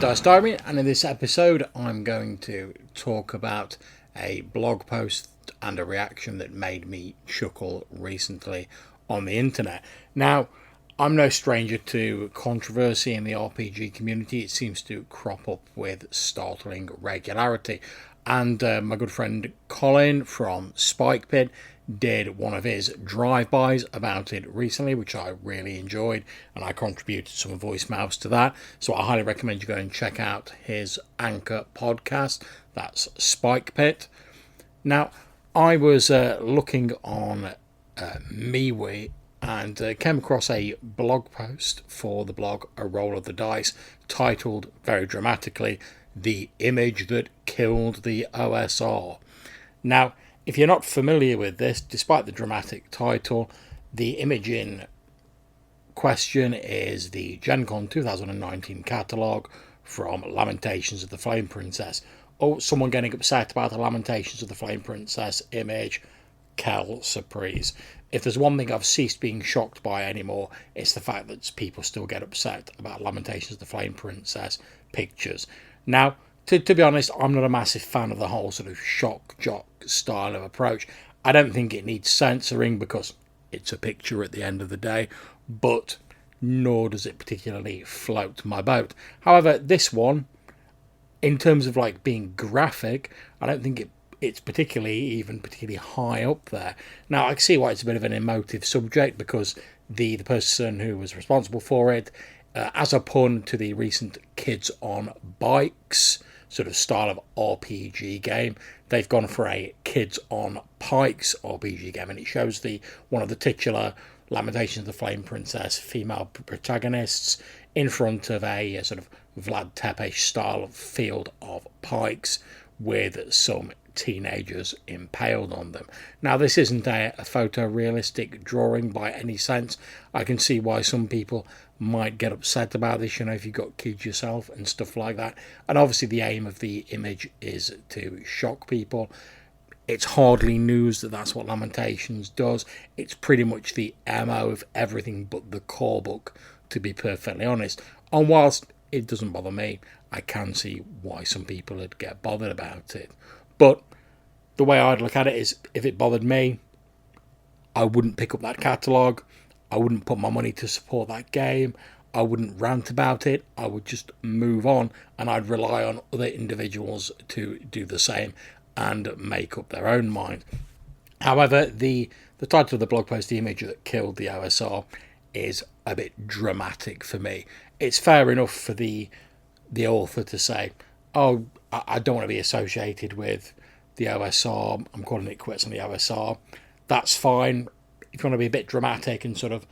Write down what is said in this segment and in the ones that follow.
Diaries, and in this episode I'm going to talk about a blog post and a reaction that made me chuckle recently on the internet. Now, I'm no stranger to controversy in the RPG community. It seems to crop up with startling regularity. And my good friend Colin from Spike Pit did one of his drive-bys about it recently, which I really enjoyed, and I contributed some voicemails to that. So I highly recommend you go and check out his Anchor podcast. That's Spike Pit. Now, I was looking on MeWe and came across a blog post for the blog A Roll of the Dice, titled very dramatically, "The Image That Killed the OSR." Now, if you're not familiar with this, despite the dramatic title, the image in question is the GenCon 2019 catalogue from Lamentations of the Flame Princess. Oh, someone getting upset about the Lamentations of the Flame Princess image? Quelle surprise. If there's one thing I've ceased being shocked by anymore, it's the fact that people still get upset about Lamentations of the Flame Princess pictures. Now, to be honest, I'm not a massive fan of the whole sort of shock jock style of approach. I don't think it needs censoring because it's a picture at the end of the day, but nor does it particularly float my boat. However, this one, in terms of like being graphic, I don't think it's particularly high up there. Now, I can see why it's a bit of an emotive subject, because the person who was responsible for it, as a pun to the recent Kids on Bikes sort of style of RPG game, they've gone for a Kids on Pikes RPG game, and it shows one of the titular Lamentations of the Flame Princess female protagonists in front of a sort of Vlad Tepes style field of pikes with some teenagers impaled on them. Now, this isn't a photorealistic drawing by any sense. I can see why some people might get upset about this, if you've got kids yourself and stuff like that. And obviously the aim of the image is to shock people. It's hardly news that that's what Lamentations does. It's pretty much the MO of everything but the core book, to be perfectly honest. And whilst it doesn't bother me, I can see why some people would get bothered about it. But the way I'd look at it is, if it bothered me, I wouldn't pick up that catalogue. I wouldn't put my money to support that game. I wouldn't rant about it. I would just move on, and I'd rely on other individuals to do the same and make up their own mind. However, the title of the blog post, "The Image That Killed the OSR," is a bit dramatic for me. It's fair enough for the author to say, "Oh, I don't want to be associated with the OSR. I'm calling it quits on the OSR." That's fine. If you want to be a bit dramatic and sort of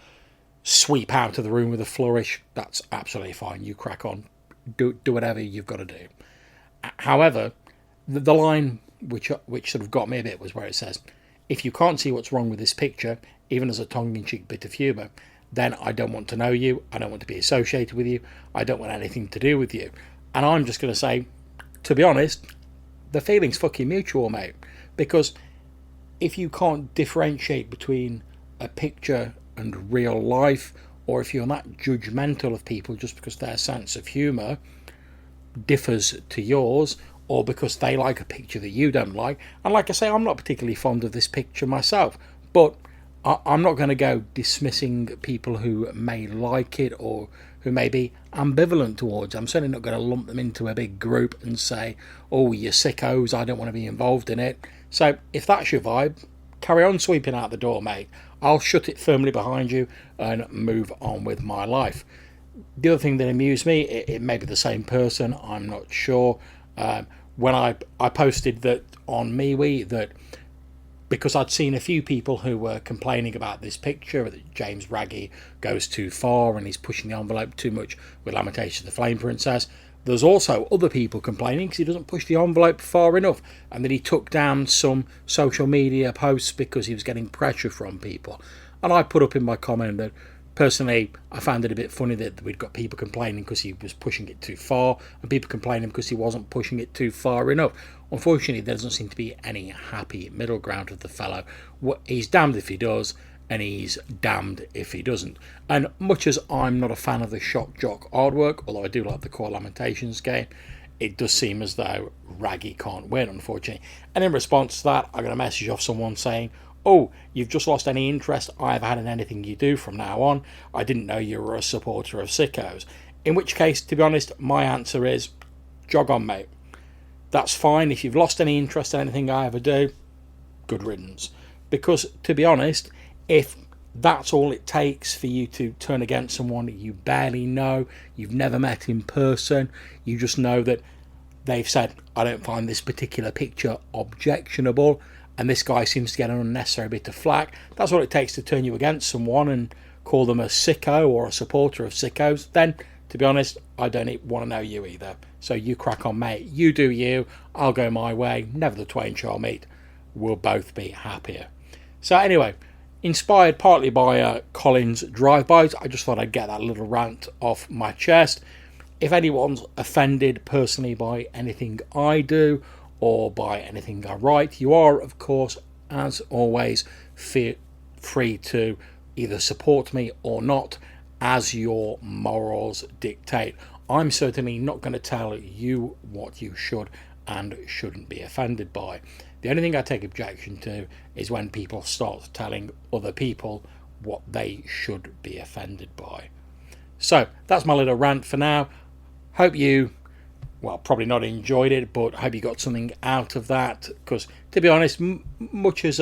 sweep out of the room with a flourish, that's absolutely fine. You crack on. Do whatever you've got to do. However, the line which sort of got me a bit was where it says, "If you can't see what's wrong with this picture, even as a tongue-in-cheek bit of humour, then I don't want to know you. I don't want to be associated with you. I don't want anything to do with you." And I'm just going to say, to be honest, the feeling's fucking mutual, mate. Because if you can't differentiate between a picture and real life, or if you're that judgmental of people just because their sense of humour differs to yours, or because they like a picture that you don't like, and like I say, I'm not particularly fond of this picture myself, but I'm not going to go dismissing people who may like it or who may be ambivalent towards it. I'm certainly not going to lump them into a big group and say, "Oh, you sickos, I don't want to be involved in it." So if that's your vibe, carry on sweeping out the door, mate. I'll shut it firmly behind you and move on with my life. The other thing that amused me, it may be the same person, I'm not sure. When I posted that on MeWe, that because I'd seen a few people who were complaining about this picture, that James Raggi goes too far and he's pushing the envelope too much with Lamentations of the Flame Princess. There's also other people complaining because he doesn't push the envelope far enough, and that he took down some social media posts because he was getting pressure from people. And I put up in my comment that personally I found it a bit funny that we'd got people complaining because he was pushing it too far, and people complaining because he wasn't pushing it too far enough. Unfortunately, there doesn't seem to be any happy middle ground with the fellow. He's damned if he does, and he's damned if he doesn't. And much as I'm not a fan of the Shock Jock artwork, although I do like the Core Lamentations game, it does seem as though Raggi can't win, unfortunately. And in response to that, I got a message off someone saying, "Oh, you've just lost any interest I've had in anything you do from now on. I didn't know you were a supporter of Sickos." In which case, to be honest, my answer is, jog on, mate. That's fine. If you've lost any interest in anything I ever do, good riddance. Because, to be honest, if that's all it takes for you to turn against someone you barely know, you've never met in person, you just know that they've said, "I don't find this particular picture objectionable," and this guy seems to get an unnecessary bit of flack, that's all it takes to turn you against someone and call them a sicko or a supporter of sickos, then, to be honest, I don't want to know you either. So you crack on, mate. You do you. I'll go my way. Never the twain shall meet. We'll both be happier. So anyway, inspired partly by Colin's drive-bys, I just thought I'd get that little rant off my chest. If anyone's offended personally by anything I do or by anything I write, you are, of course, as always, free to either support me or not, as your morals dictate. I'm certainly not going to tell you what you should and shouldn't be offended by. The only thing I take objection to is when people start telling other people what they should be offended by. So that's my little rant for now. Hope you, well, probably not enjoyed it, but hope you got something out of that, because to be honest, much as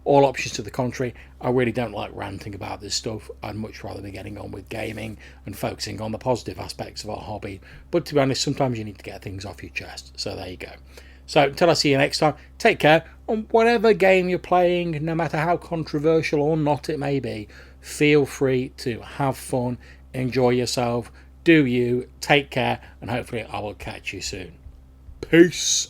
all options to the contrary, I really don't like ranting about this stuff. I'd much rather be getting on with gaming and focusing on the positive aspects of our hobby. But to be honest, sometimes you need to get things off your chest. So there you go. So until I see you next time, take care. On whatever game you're playing, no matter how controversial or not it may be, feel free to have fun, enjoy yourself, do you, take care, and hopefully I will catch you soon. Peace.